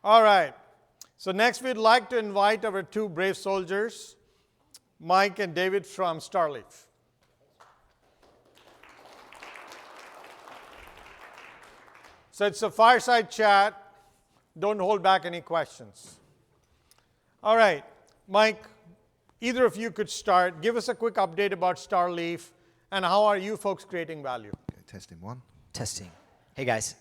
All right. So next we'd like to invite our two brave soldiers, Mike and David from Starleaf. So it's a fireside chat. Don't hold back any questions. All right, Mike, either of you could start. Give us a quick update about Starleaf and how are you folks creating value? Okay, testing one. Testing. Hey guys.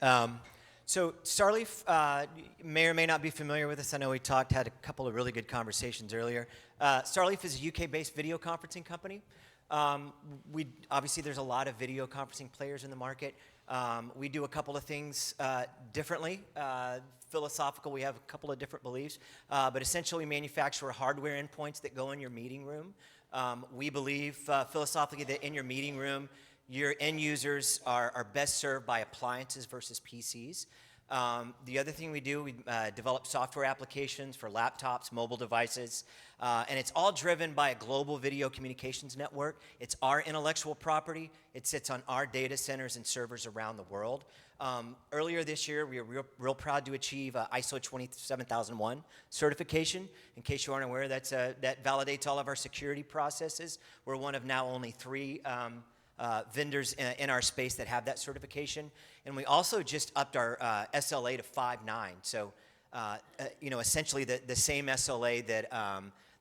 So Starleaf may or may not be familiar with us. I know we had a couple of really good conversations earlier. Starleaf is a UK-based video conferencing company. Obviously, there's a lot of video conferencing players in the market. We do a couple of things differently. Philosophical, we have a couple of different beliefs, but essentially we manufacture hardware endpoints that go in your meeting room. We believe philosophically that in your meeting room, your end users are best served by appliances versus PCs. The other thing we do, we develop software applications for laptops, mobile devices, and it's all driven by a global video communications network. It's our intellectual property. It sits on our data centers and servers around the world. Earlier this year, we were real proud to achieve ISO 27001 certification. In case you aren't aware, that validates all of our security processes. We're one of now only 3 vendors in our space that have that certification. And we also just upped our SLA to 5.9. So, essentially the same SLA that,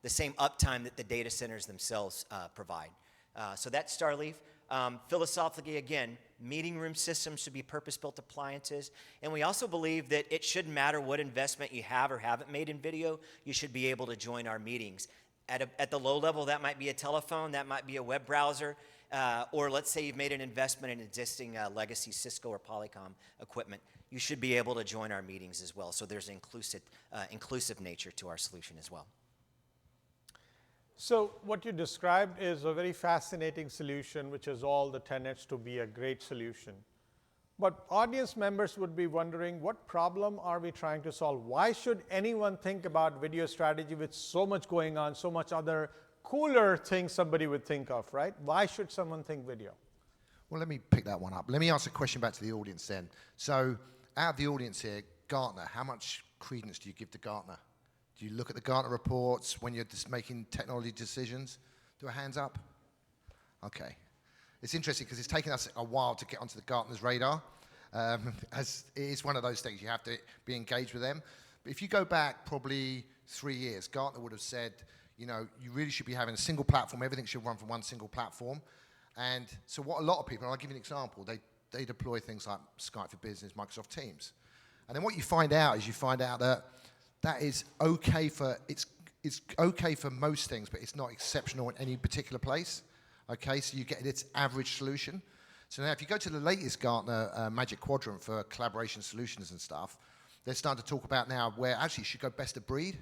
the same uptime that the data centers themselves provide. So that's Starleaf. Philosophically, again, meeting room systems should be purpose-built appliances. And we also believe that it shouldn't matter what investment you have or haven't made in video, you should be able to join our meetings. At the low level, that might be a telephone, that might be a web browser, or let's say you've made an investment in existing legacy Cisco or Polycom equipment. You should be able to join our meetings as well. So there's an inclusive nature to our solution as well. So what you described is a very fascinating solution, which has all the tenets to be a great solution. But audience members would be wondering, what problem are we trying to solve? Why should anyone think about video strategy with so much going on, so much other cooler things somebody would think of, right? Why should someone think video? Well, let me pick that one up. Let me ask a question back to the audience then. So out of the audience here, Gartner, how much credence do you give to Gartner? Do you look at the Gartner reports when you're just making technology decisions? Do a hands up? Okay. It's interesting because it's taken us a while to get onto the Gartner's radar. As it is one of those things, you have to be engaged with them. But if you go back probably 3 years, Gartner would have said, you really should be having a single platform. Everything should run from one single platform. And so what a lot of people, and I'll give you an example, they deploy things like Skype for Business, Microsoft Teams. And then what you find out is that is okay it's okay for most things, but it's not exceptional in any particular place. Okay, so you get its average solution. So now if you go to the latest Gartner Magic Quadrant for collaboration solutions and stuff, they're starting to talk about now where actually you should go best of breed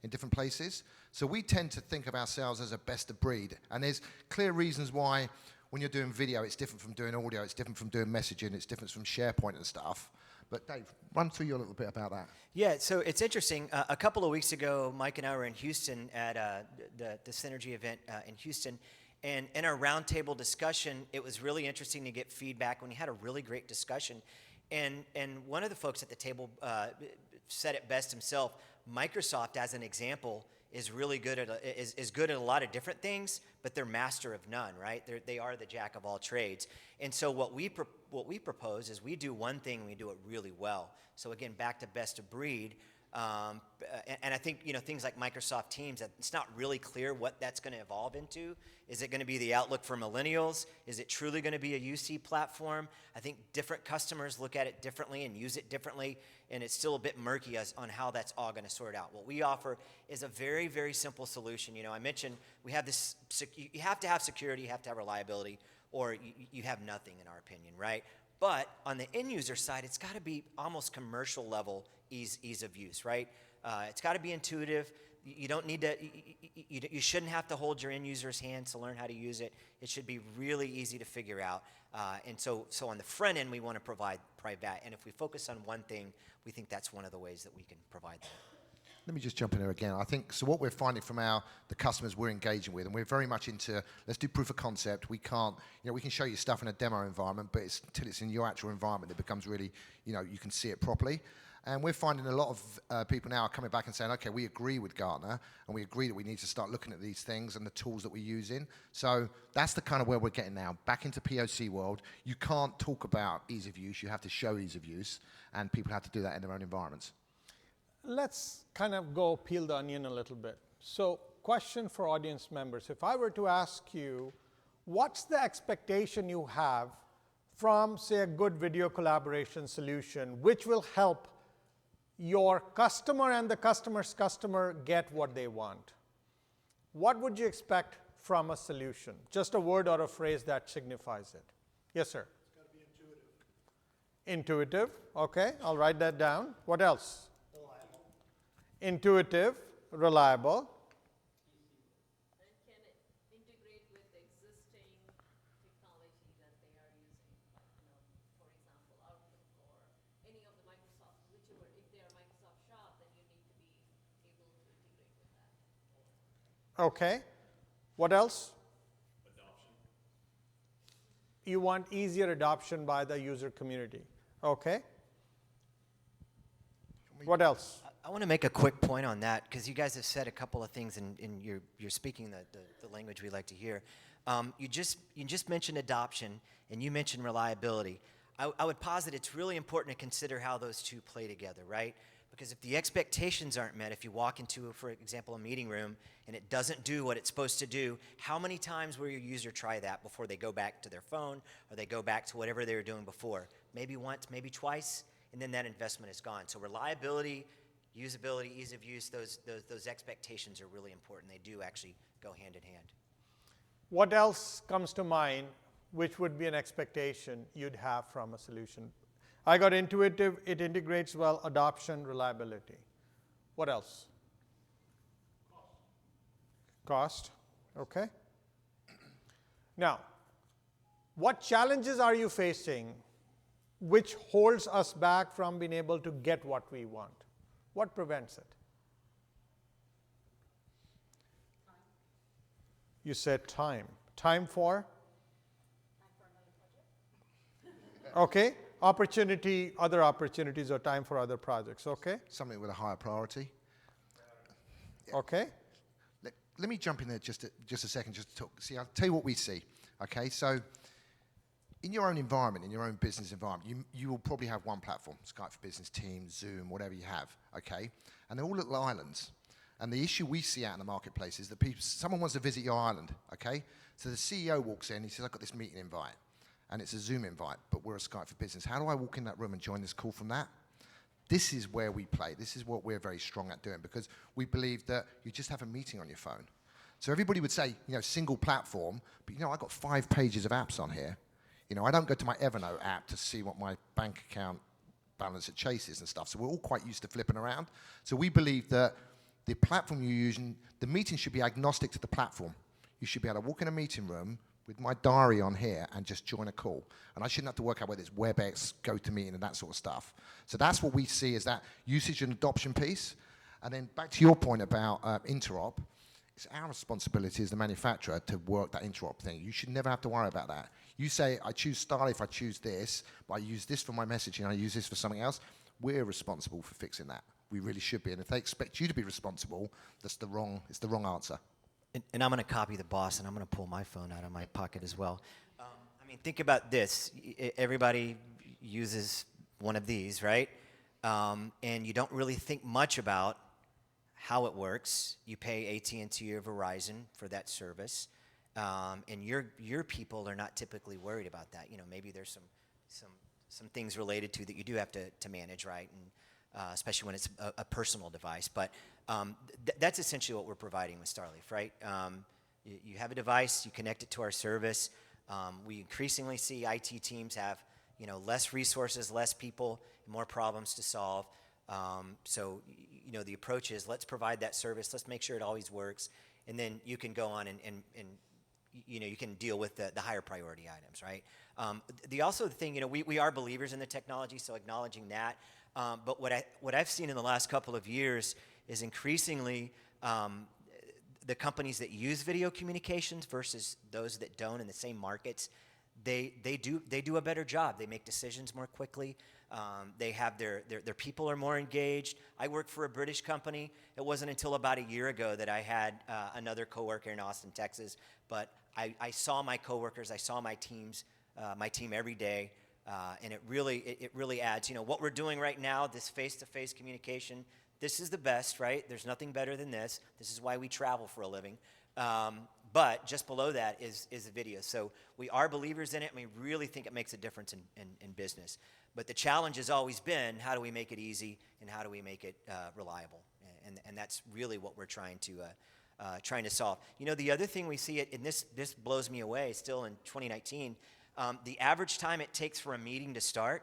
in different places. So we tend to think of ourselves as a best of breed. And there's clear reasons why when you're doing video, it's different from doing audio, it's different from doing messaging, it's different from SharePoint and stuff. But Dave, run through you a little bit about that. Yeah, so it's interesting. A couple of weeks ago, Mike and I were in Houston at the Synergy event in Houston. And in our roundtable discussion, it was really interesting to get feedback when we had a really great discussion. And one of the folks at the table said it best himself. Microsoft, as an example, is really good is good at a lot of different things, but they're master of none, right? They are the jack of all trades. And so what we propose is we do one thing and we do it really well. So again, back to best of breed. And I think things like Microsoft Teams, it's not really clear what that's going to evolve into. Is it going to be the outlook for millennials? Is it truly going to be a UC platform? I think different customers look at it differently and use it differently, and it's still a bit murky on how that's all going to sort out. What we offer is a very, very simple solution. I mentioned we have this. You have to have security, you have to have reliability, or you have nothing, in our opinion, right? But on the end user side, it's got to be almost commercial level ease of use, right? It's got to be intuitive. You don't need to. You shouldn't have to hold your end user's hands to learn how to use it. It should be really easy to figure out. And so on the front end, we want to provide that. And if we focus on one thing, we think that's one of the ways that we can provide that. Let me just jump in there again. I think, so what we're finding from the customers we're engaging with, and we're very much into, let's do proof of concept. We can't, we can show you stuff in a demo environment, but until it's in your actual environment, it becomes really, you can see it properly. And we're finding a lot of people now are coming back and saying, okay, we agree with Gartner, and we agree that we need to start looking at these things and the tools that we're using. So that's the kind of where we're getting now, back into POC world. You can't talk about ease of use, you have to show ease of use, and people have to do that in their own environments. Let's kind of go peel the onion a little bit. So, question for audience members. If I were to ask you, what's the expectation you have from, say, a good video collaboration solution, which will help your customer and the customer's customer get what they want? What would you expect from a solution? Just a word or a phrase that signifies it. Yes, sir? It's got to be intuitive. Intuitive. Okay, I'll write that down. What else? Reliable. Intuitive, reliable. And can it integrate with existing technology that they are using? Like, for example, Outlook or any of the Microsoft, whichever. If they are Microsoft Shop, then you need to be able to integrate with that. Okay. What else? Adoption. You want easier adoption by the user community. Okay. What else? I want to make a quick point on that because you guys have said a couple of things and you're speaking the language we like to hear. You just mentioned adoption and you mentioned reliability. I would posit it's really important to consider how those two play together, right? Because if the expectations aren't met, if you walk into, for example, a meeting room and it doesn't do what it's supposed to do, how many times will your user try that before they go back to their phone or they go back to whatever they were doing before? Maybe once, maybe twice, and then that investment is gone. So reliability, usability, ease of use, those expectations are really important. They do actually go hand in hand. What else comes to mind which would be an expectation you'd have from a solution? I got intuitive, it integrates well, adoption, reliability. What else? Cost. Okay. Now, what challenges are you facing which holds us back from being able to get what we want? What prevents it? You said time. Time for? Okay. Opportunity, other opportunities, or time for other projects. Okay. Something with a higher priority. Okay. Let me jump in there just a second, just to talk. See, I'll tell you what we see. Okay, so in your own environment, in your own business environment, you will probably have one platform, Skype for Business, Teams, Zoom, whatever you have. Okay, and they're all little islands. And the issue we see out in the marketplace is that someone wants to visit your island. Okay, so the CEO walks in, he says, "I've got this meeting invite." And it's a Zoom invite, but we're a Skype for Business. How do I walk in that room and join this call from that? This is where we play. This is what we're very strong at doing because we believe that you just have a meeting on your phone. So everybody would say, single platform, but I got 5 pages of apps on here. I don't go to my Evernote app to see what my bank account balance at Chase is and stuff. So we're all quite used to flipping around. So we believe that the platform you're using, the meeting should be agnostic to the platform. You should be able to walk in a meeting room with my diary on here and just join a call. And I shouldn't have to work out whether it's WebEx, GoToMeeting, and that sort of stuff. So that's what we see as that usage and adoption piece. And then back to your point about interop, it's our responsibility as the manufacturer to work that interop thing. You should never have to worry about that. You say, I choose Starleaf, I choose this, but I use this for my messaging, I use this for something else. We're responsible for fixing that. We really should be. And if they expect you to be responsible, it's the wrong answer. And I'm going to copy the boss, and I'm going to pull my phone out of my pocket as well. Think about this. Everybody uses one of these, right? And you don't really think much about how it works. You pay AT&T or Verizon for that service, and your people are not typically worried about that. Maybe there's some things related to that you do have to manage, right? And especially when it's a personal device. But that's essentially what we're providing with Starleaf, right? You have a device, you connect it to our service. We increasingly see IT teams have less resources, less people, more problems to solve. So the approach is let's provide that service, let's make sure it always works, and then you can go on and you can deal with the higher priority items, right? The thing, we are believers in the technology, so acknowledging that. But what I've seen in the last couple of years is increasingly the companies that use video communications versus those that don't in the same markets, they do a better job. They make decisions more quickly. They have their people are more engaged. I work for a British company. It wasn't until about a year ago that I had another coworker in Austin, Texas. But I saw my coworkers, I saw my team every day, and it really adds. What we're doing right now, this face-to-face communication, this is the best, right? There's nothing better than this. This is why we travel for a living. But just below that is the video. So we are believers in it, and we really think it makes a difference in business. But the challenge has always been, how do we make it easy, and how do we make it reliable? And that's really what we're trying to solve. The other thing we see, and this blows me away still in 2019, the average time it takes for a meeting to start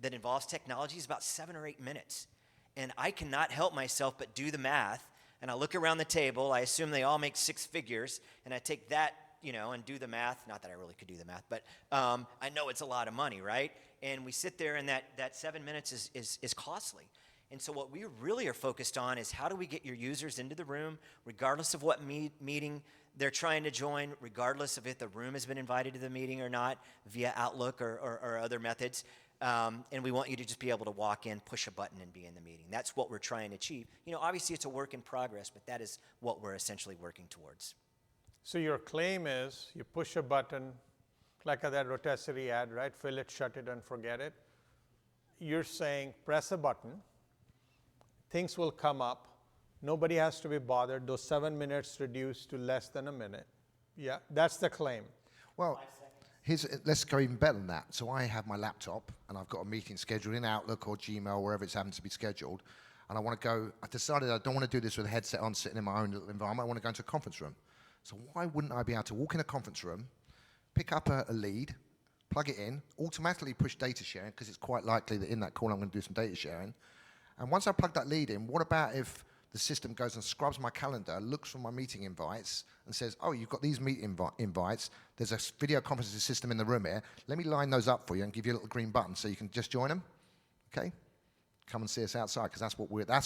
that involves technology is about 7 or 8 minutes. And I cannot help myself but do the math. And I look around the table, I assume they all make 6 figures, and I take that, and do the math. Not that I really could do the math, but I know it's a lot of money, right? And we sit there, and that 7 minutes is costly. And so what we really are focused on is, how do we get your users into the room, regardless of what meeting they're trying to join, regardless of if the room has been invited to the meeting or not, via Outlook or other methods. And we want you to just be able to walk in, push a button, and be in the meeting. That's what we're trying to achieve. Obviously it's a work in progress, but that is what we're essentially working towards. So your claim is you push a button, like that rotisserie ad, right? Fill it, shut it, and forget it. You're saying press a button, things will come up, nobody has to be bothered, those 7 minutes reduced to less than a minute. Yeah, that's the claim. Well, let's go even better than that. So I have my laptop, and I've got a meeting scheduled in Outlook or Gmail, wherever it's happened to be scheduled, and I decided I don't want to do this with a headset on, sitting in my own little environment. I want to go into a conference room. So why wouldn't I be able to walk in a conference room, pick up a lead, plug it in, automatically push data sharing, because it's quite likely that in that call I'm going to do some data sharing. And once I plug that lead in, what about if the system goes and scrubs my calendar, looks for my meeting invites, and says, oh, you've got these meeting invites, there's a video conferencing system in the room here, let me line those up for you and give you a little green button so you can just join them, okay? Come and see us outside, because that's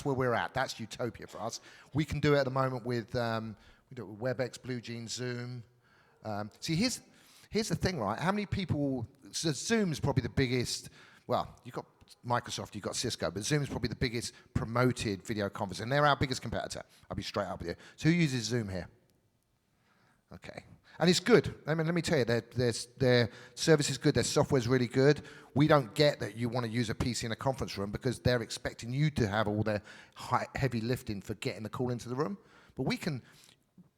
where we're at. That's Utopia for us. We can do it at the moment with, we do it with WebEx, BlueJeans, Zoom. See, here's the thing, right? How many people, so Zoom's probably the biggest, well, you've got Microsoft, you've got Cisco, but Zoom is probably the biggest promoted video conference, and they're our biggest competitor. I'll be straight up with you. So who uses Zoom here? Okay. And it's good. Let me tell you, their service is good, their software is really good. We don't get that you want to use a PC in a conference room, because they're expecting you to have all the heavy lifting for getting the call into the room. But we can,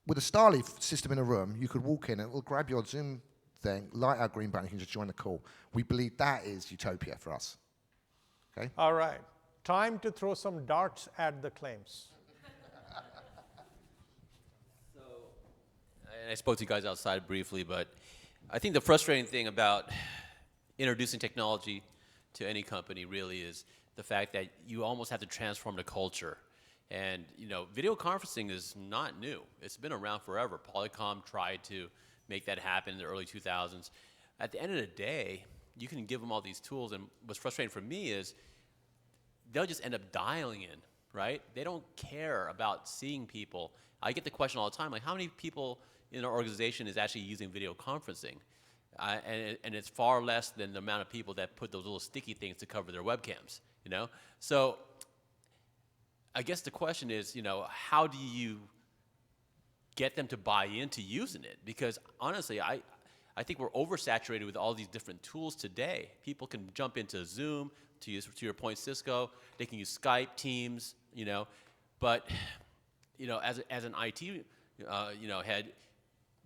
with a Starleaf system in a room, you could walk in and it will grab your Zoom thing, light our green button, you can just join the call. We believe that is Utopia for us. Okay? All right, time to throw some darts at the claims. And I spoke to you guys outside briefly, but I think the frustrating thing about introducing technology to any company really is the fact that you almost have to transform the culture. And video conferencing is not new. It's been around forever. Polycom tried to make that happen in the early 2000s. At the end of the day, you can give them all these tools, and what's frustrating for me is they'll just end up dialing in, right? They don't care about seeing people. I get the question all the time, like, how many people in our organization is actually using video conferencing? And it's far less than the amount of people that put those little sticky things to cover their webcams, So I guess the question is, how do you get them to buy into using it? Because honestly, I think we're oversaturated with all these different tools today. People can jump into Zoom, to your point, Cisco. They can use Skype, Teams, But, as an IT, head,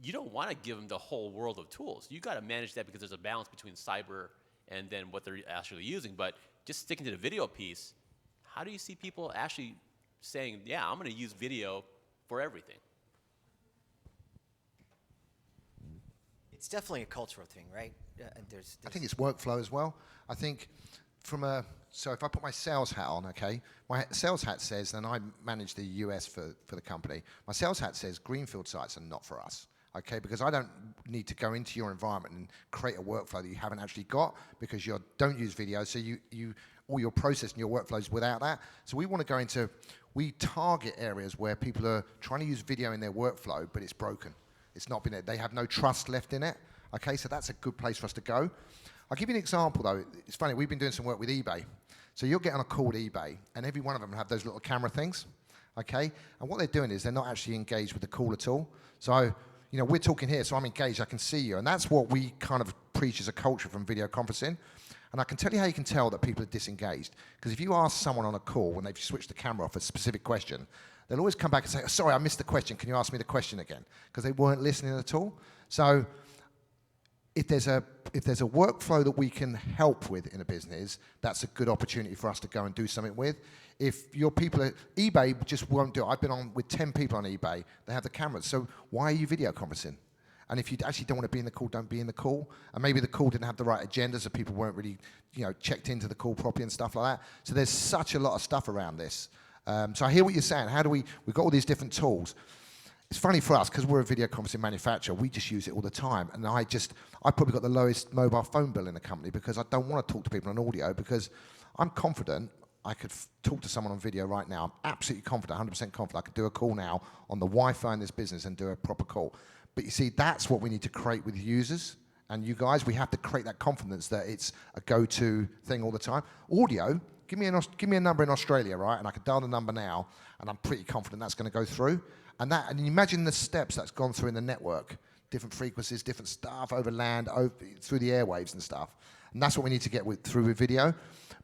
you don't want to give them the whole world of tools. You got to manage that, because there's a balance between cyber and then what they're actually using. But just sticking to the video piece, how do you see people actually saying, yeah, I'm going to use video for everything? It's definitely a cultural thing, right? I think it's workflow as well. I think so if I put my sales hat on, okay, my sales hat says, and I manage the US for the company, my sales hat says greenfield sites are not for us, okay, because I don't need to go into your environment and create a workflow that you haven't actually got, because you don't use video, so all your process and your workflows without that. So we want to we target areas where people are trying to use video in their workflow, but it's broken. It's not been it. They have no trust left in it. Okay, so that's a good place for us to go. I'll give you an example though. It's funny, we've been doing some work with eBay. So you'll get on a call with eBay, and every one of them have those little camera things, okay? And what they're doing is they're not actually engaged with the call at all. So, you know, we're talking here, so I'm engaged, I can see you. And that's what we kind of preach as a culture from video conferencing. And I can tell you how you can tell that people are disengaged. Because if you ask someone on a call when they've switched the camera off a specific question, they'll always come back and say, oh, sorry, I missed the question. Can you ask me the question again? Because they weren't listening at all. So if there's a workflow that we can help with in a business, that's a good opportunity for us to go and do something with. If your people at eBay just won't do it. I've been on with 10 people on eBay. They have the cameras. So why are you video conferencing? And if you actually don't want to be in the call, don't be in the call. And maybe the call didn't have the right agenda, so people weren't really, you know, checked into the call properly and stuff like that. So there's such a lot of stuff around this. So I hear what you're saying. How do we've got all these different tools. It's funny for us, because we're a video conferencing manufacturer, we just use it all the time. And I probably got the lowest mobile phone bill in the company because I don't want to talk to people on audio, because I'm confident I could talk to someone on video right now. I'm absolutely confident, 100% confident I could do a call now on the Wi-Fi in this business and do a proper call. But you see, that's what we need to create with users. And you guys, we have to create that confidence that it's a go-to thing all the time. Audio, give me a number in Australia, right? And I could dial the number now, and I'm pretty confident that's going to go through. And imagine the steps that's gone through in the network. Different frequencies, different stuff, over land, through the airwaves and stuff. And that's what we need to get through with video.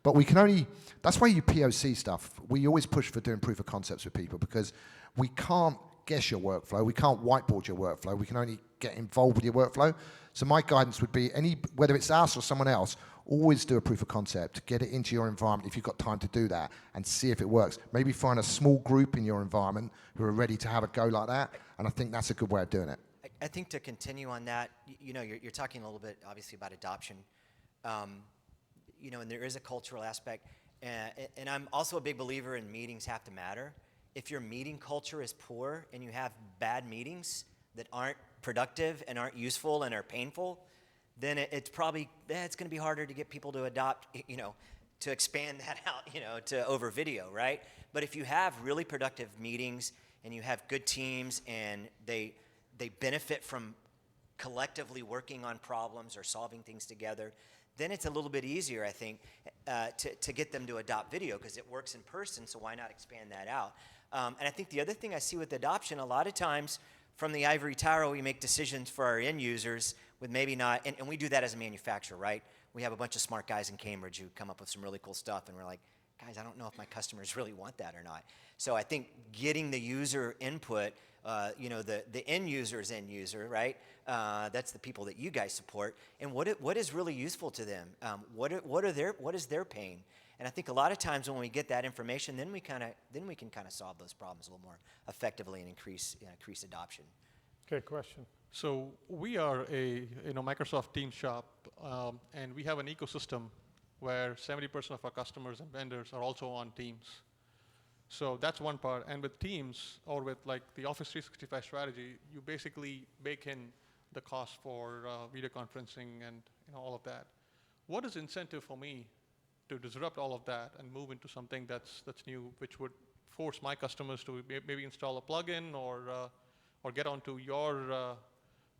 But we can only, that's why you POC stuff. We always push for doing proof of concepts with people, because we can't guess your workflow. We can't whiteboard your workflow. We can only get involved with your workflow. So my guidance would be, whether it's us or someone else, always do a proof of concept. Get it into your environment if you've got time to do that, and see if it works. Maybe find a small group in your environment who are ready to have a go like that, and I think that's a good way of doing it. I think to continue on that, you know, you're talking a little bit, obviously, about adoption. You know, and there is a cultural aspect. And I'm also a big believer in meetings have to matter. If your meeting culture is poor and you have bad meetings that aren't productive and aren't useful and are painful, then it's going to be harder to get people to adopt, you know, to expand that out, you know, to over video, right? But if you have really productive meetings and you have good teams and they benefit from collectively working on problems or solving things together, then it's a little bit easier, I think, to get them to adopt video, because it works in person, so why not expand that out? And I think the other thing I see with adoption, a lot of times from the ivory tower, we make decisions for our end users with maybe not, and we do that as a manufacturer, right? We have a bunch of smart guys in Cambridge who come up with some really cool stuff, and we're like, guys, I don't know if my customers really want that or not. So I think getting the user input, you know, the end user's end user, right? That's the people that you guys support, and what is really useful to them? What is their pain? And I think a lot of times when we get that information, then we can kind of solve those problems a little more effectively and increase adoption. Okay, question. So we are a Microsoft Teams shop, and we have an ecosystem where 70% of our customers and vendors are also on Teams. So that's one part. And with Teams, or with like the Office 365 strategy, you basically bake in the cost for video conferencing and all of that. What is incentive for me to disrupt all of that and move into something that's new, which would force my customers to maybe install a plugin or get onto your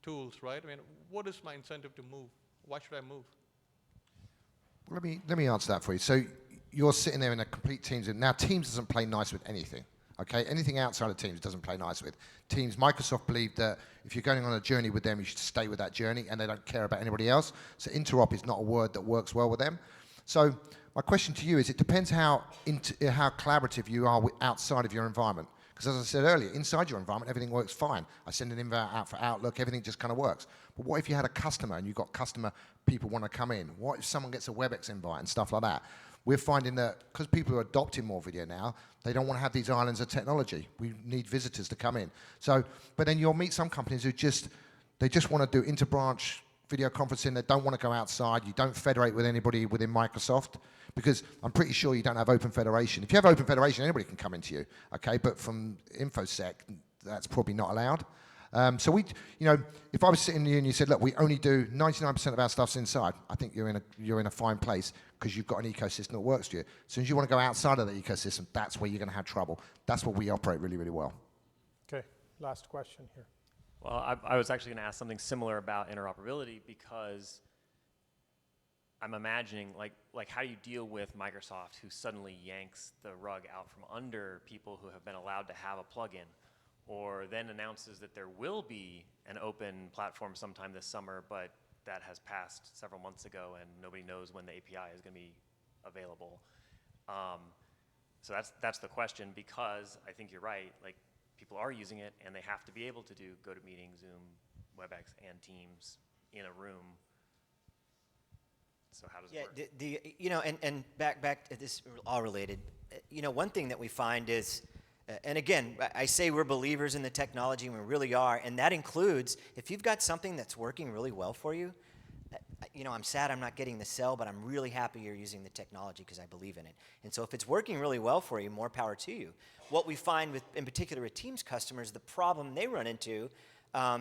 tools, right? I mean, what is my incentive to move? Why should I move? Let me answer that for you. So you're sitting there in a complete Teams. Now, Teams doesn't play nice with anything. Okay, anything outside of Teams doesn't play nice with. Teams, Microsoft believe that if you're going on a journey with them, you should stay with that journey, and they don't care about anybody else. So interop is not a word that works well with them. So my question to you is, it depends how collaborative you are outside of your environment. Because as I said earlier, inside your environment, everything works fine. I send an invite out for Outlook, everything just kind of works. But what if you had a customer and you've got customer people want to come in? What if someone gets a WebEx invite and stuff like that? We're finding that because people are adopting more video now, they don't want to have these islands of technology. We need visitors to come in. So, but then you'll meet some companies who just want to do inter-branch video conferencing. They don't want to go outside. You don't federate with anybody within Microsoft, because I'm pretty sure you don't have open federation. If you have open federation, anybody can come into you, okay? But from InfoSec, that's probably not allowed. So we, if I was sitting here and you said, look, we only do 99% of our stuff's inside, I think you're in a fine place, because you've got an ecosystem that works for you. As soon as you want to go outside of the ecosystem, that's where you're going to have trouble. That's where we operate really, really well. Okay, last question here. Well, I was actually going to ask something similar about interoperability, because I'm imagining, like how do you deal with Microsoft, who suddenly yanks the rug out from under people who have been allowed to have a plugin, or then announces that there will be an open platform sometime this summer, but that has passed several months ago and nobody knows when the API is going to be available. So that's the question, because I think you're right. Like, people are using it and they have to be able to do GoToMeeting, Zoom, WebEx, and Teams in a room. So how does it work? You know, and back to this, all related. You know, one thing that we find is, and again, I say we're believers in the technology, and we really are, and that includes if you've got something that's working really well for you. You know, I'm sad I'm not getting the sell, but I'm really happy you're using the technology because I believe in it. And so if it's working really well for you, more power to you. What we find with, in particular with Teams customers, the problem they run into,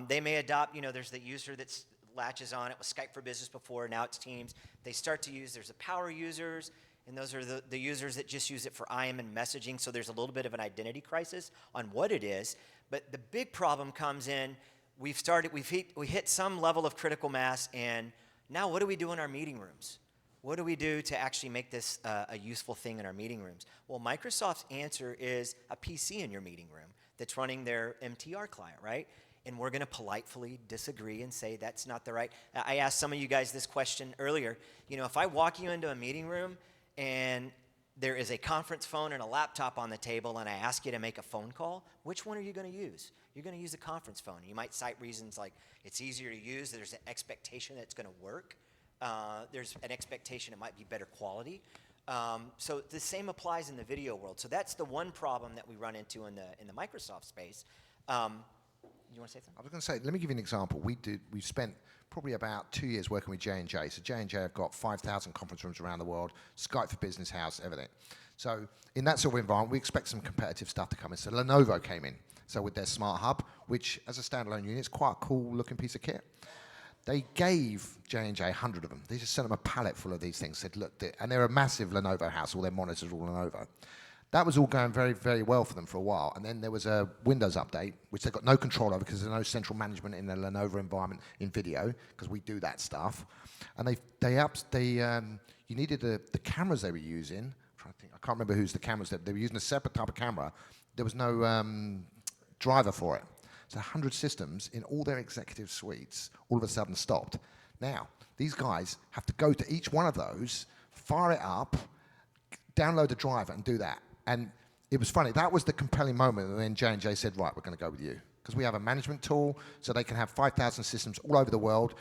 they may adopt, you know, there's the user that latches on. It was Skype for Business before, now it's Teams. They start to use, there's the power users, and those are the users that just use it for IM and messaging, so there's a little bit of an identity crisis on what it is. But the big problem comes in, we hit some level of critical mass, and now what do we do in our meeting rooms? What do we do to actually make this a useful thing in our meeting rooms? Well, Microsoft's answer is a PC in your meeting room that's running their MTR client, right? And we're going to politely disagree and say that's not the right. I asked some of you guys this question earlier. You know, if I walk you into a meeting room and there is a conference phone and a laptop on the table and I ask you to make a phone call, which one are you going to use? You're going to use a conference phone. You might cite reasons like it's easier to use, there's an expectation that it's going to work, there's an expectation it might be better quality. So the same applies in the video world. So that's the one problem that we run into in the Microsoft space. You want to say something? I was going to say, let me give you an example. We've spent probably about 2 years working with J&J. So J&J have got 5,000 conference rooms around the world, Skype for Business House, everything. So in that sort of environment, we expect some competitive stuff to come in. So Lenovo came in. So with their Smart Hub, which as a standalone unit is quite a cool looking piece of kit. They gave J&J 100 of them. They just sent them a pallet full of these things, said, look, and they're a massive Lenovo house, all their monitors are all Lenovo. That was all going very, very well for them for a while. And then there was a Windows update, which they got no control over because there's no central management in the Lenovo environment in video, because we do that stuff. And you needed the cameras they were using. I'm trying to think, I can't remember who's the cameras. They were using a separate type of camera. There was no driver for it. So 100 systems in all their executive suites all of a sudden stopped. Now, these guys have to go to each one of those, fire it up, download the driver and do that. And it was funny, that was the compelling moment, and then J&J said, right, we're going to go with you. Because we have a management tool, so they can have 5,000 systems all over the world.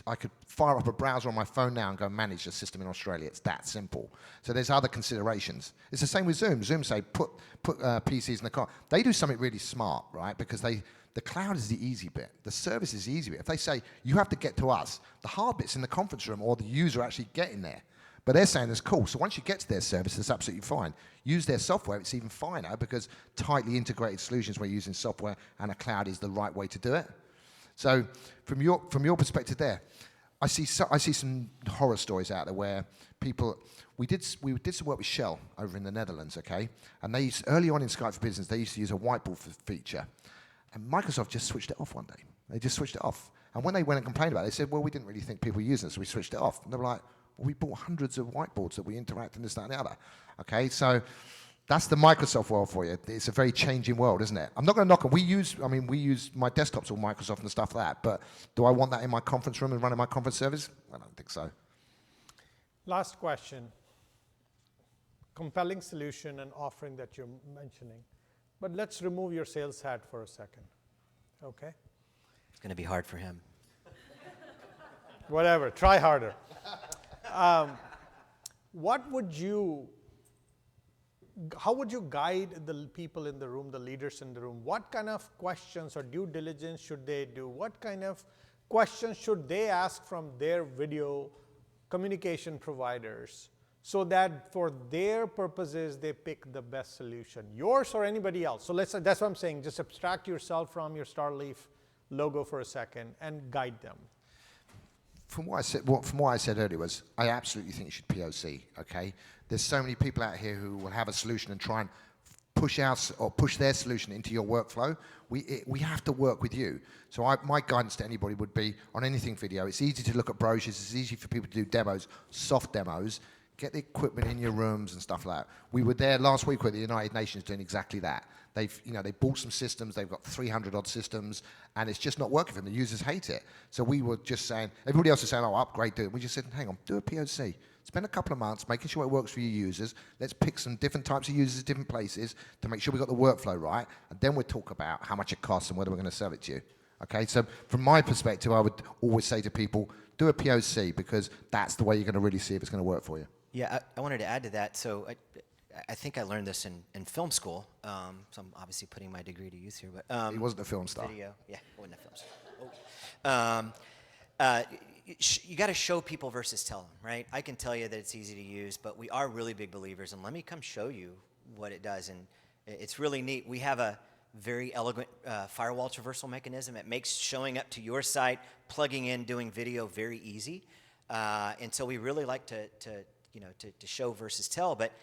I could fire up a browser on my phone now and go manage a system in Australia. It's that simple. So there's other considerations. It's the same with Zoom. Zoom say, put PCs in the car. They do something really smart, right? Because the cloud is the easy bit. The service is the easy bit. If they say, you have to get to us, the hard bit's in the conference room or the user actually getting there. But they're saying that's cool. So once you get to their service, it's absolutely fine. Use their software, it's even finer because tightly integrated solutions where using software and a cloud is the right way to do it. So from your perspective there, I see some horror stories out there where people, we did some work with Shell over in the Netherlands, okay? And they early on in Skype for Business, they used to use a whiteboard feature. And Microsoft just switched it off one day. They just switched it off. And when they went and complained about it, they said, well, we didn't really think people were using it, so we switched it off. And they were like, well, we bought hundreds of whiteboards that we interact in this, that, and the other. Okay, so that's the Microsoft world for you. It's a very changing world, isn't it? I'm not going to knock on. We use my desktop's all Microsoft and stuff like that, but do I want that in my conference room and running my conference service? I don't think so. Last question. Compelling solution and offering that you're mentioning. But let's remove your sales hat for a second, okay? It's going to be hard for him. Whatever, try harder. How would you guide the people in the room, the leaders in the room? What kind of questions or due diligence should they do? What kind of questions should they ask from their video communication providers so that for their purposes they pick the best solution, yours or anybody else? So that's what I'm saying, just abstract yourself from your Starleaf logo for a second and guide them. From what I said earlier was, I absolutely think you should POC, okay? There's so many people out here who will have a solution and try and push their solution into your workflow, we have to work with you. So my guidance to anybody would be, on anything video, it's easy to look at brochures, it's easy for people to do demos, soft demos, get the equipment in your rooms and stuff like that. We were there last week with the United Nations doing exactly that. They bought some systems, they've got 300 odd systems, and it's just not working for them. The users hate it. So we were just saying, everybody else is saying, oh, upgrade, do it. We just said, hang on, do a POC. Spend a couple of months making sure it works for your users. Let's pick some different types of users at different places to make sure we got the workflow right, and then we'll talk about how much it costs and whether we're going to sell it to you. Okay, so from my perspective, I would always say to people, do a POC, because that's the way you're going to really see if it's going to work for you. Yeah, I wanted to add to that. So I think I learned this in film school. So I'm obviously putting my degree to use here. But He wasn't a film star. Video, yeah, wasn't a film star. You got to show people versus tell them, right? I can tell you that it's easy to use, but we are really big believers, and let me come show you what it does. And it's really neat. We have a very elegant firewall traversal mechanism. It makes showing up to your site, plugging in, doing video very easy. And so we really like to show versus tell. But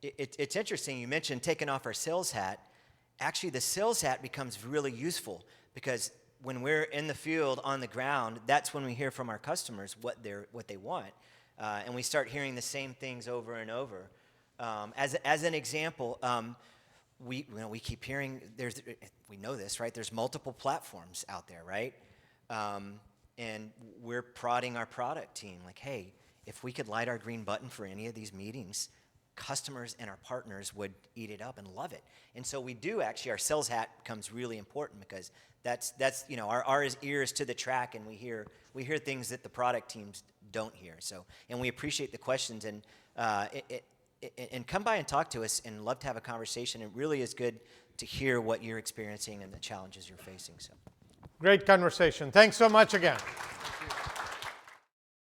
it's interesting. You mentioned taking off our sales hat. Actually, the sales hat becomes really useful, because when we're in the field on the ground, that's when we hear from our customers what they want, and we start hearing the same things over and over. As an example, we keep hearing we know this, right? There's multiple platforms out there, right? And we're prodding our product team like, hey, if we could light our green button for any of these meetings, customers and our partners would eat it up and love it. And so we do actually, our sales hat becomes really important, because that's our ear is to the track, and we hear things that the product teams don't hear. So, and we appreciate the questions, and and come by and talk to us, and love to have a conversation. It really is good to hear what you're experiencing and the challenges you're facing. So, Great conversation. Thanks so much again.